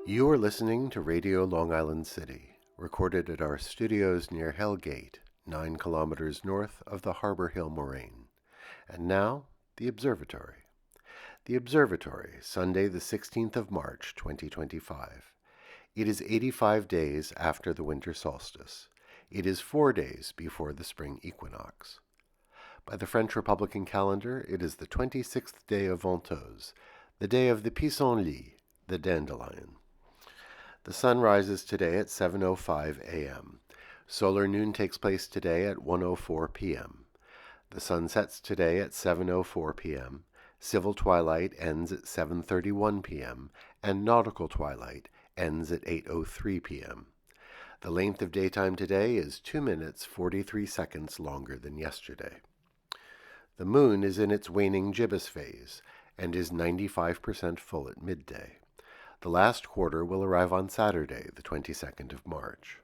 You are listening to Radio Long Island City, recorded at our studios near Hell Gate, 9 kilometers north of the Harbor Hill Moraine. And now, the Observatory. The Observatory, Sunday the 16th of March, 2025. It is 85 days after the winter solstice. It is 4 days before the spring equinox. By the French Republican calendar, it is the 26th day of Ventose, the day of the pissenlit, the dandelion. The sun rises today at 7:05 a.m. Solar noon takes place today at 1:04 p.m. The sun sets today at 7:04 p.m. Civil twilight ends at 7:31 p.m. and nautical twilight ends at 8:03 p.m. The length of daytime today is 2 minutes 43 seconds longer than yesterday. The moon is in its waning gibbous phase and is 95% full at midday. The last quarter will arrive on Saturday, the 22nd of March.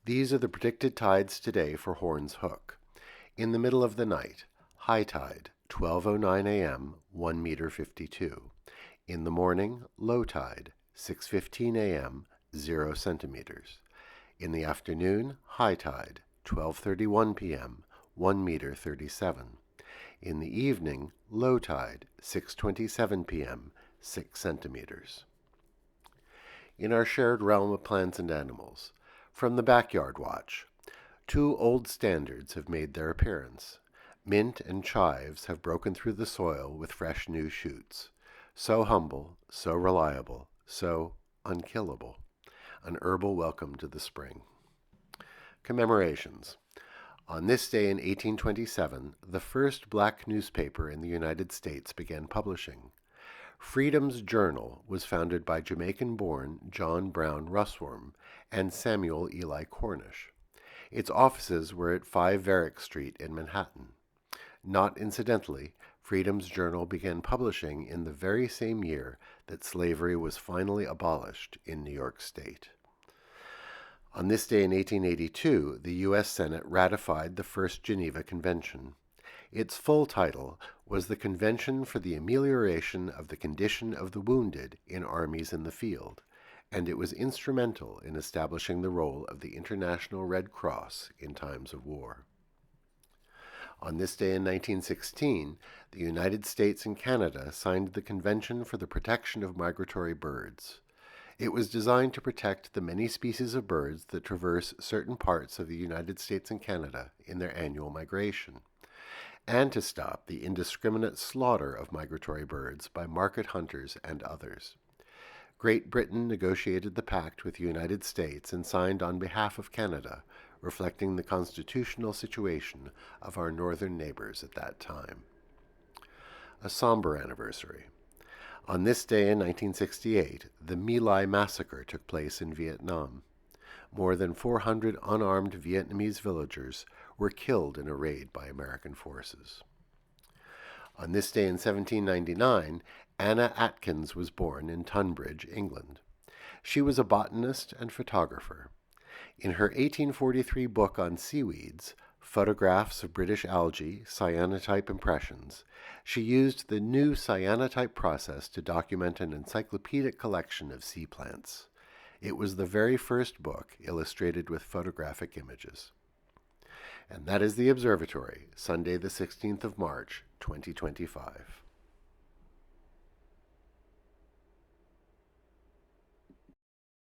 These are the predicted tides today for Horn's Hook. In the middle of the night, high tide, 12:09 a.m., 1 meter 52. In the morning, low tide, 6:15 a.m., 0 centimeters. In the afternoon, high tide, 12:31 p.m., 1 meter 37. In the evening, low tide, 6:27 p.m., 6 centimeters. In our shared realm of plants and animals, from the Backyard Watch, 2 old standards have made their appearance. Mint and chives have broken through the soil with fresh new shoots. So humble, so reliable, so unkillable. An herbal welcome to the spring. Commemorations. On this day in 1827, the first black newspaper in the United States began publishing. Freedom's Journal was founded by Jamaican-born John Brown Russwurm and Samuel Eli Cornish. Its offices were at 5 Varick Street in Manhattan. Not incidentally, Freedom's Journal began publishing in the very same year that slavery was finally abolished in New York State. On this day in 1882, the U.S. Senate ratified the First Geneva Convention. Its full title was the Convention for the Amelioration of the Condition of the Wounded in Armies in the Field, and it was instrumental in establishing the role of the International Red Cross in times of war. On this day in 1916, the United States and Canada signed the Convention for the Protection of Migratory Birds. It was designed to protect the many species of birds that traverse certain parts of the United States and Canada in their annual migration, and to stop the indiscriminate slaughter of migratory birds by market hunters and others. Great Britain negotiated the pact with the United States and signed on behalf of Canada, reflecting the constitutional situation of our northern neighbors at that time. A somber anniversary. On this day in 1968, the My Lai massacre took place in Vietnam. More than 400 unarmed Vietnamese villagers were killed in a raid by American forces. On this day in 1799, Anna Atkins was born in Tunbridge, England. She was a botanist and photographer. In her 1843 book on seaweeds, Photographs of British Algae, Cyanotype Impressions, she used the new cyanotype process to document an encyclopedic collection of sea plants. It was the very first book illustrated with photographic images. And that is the Observatory, Sunday the 16th of March, 2025.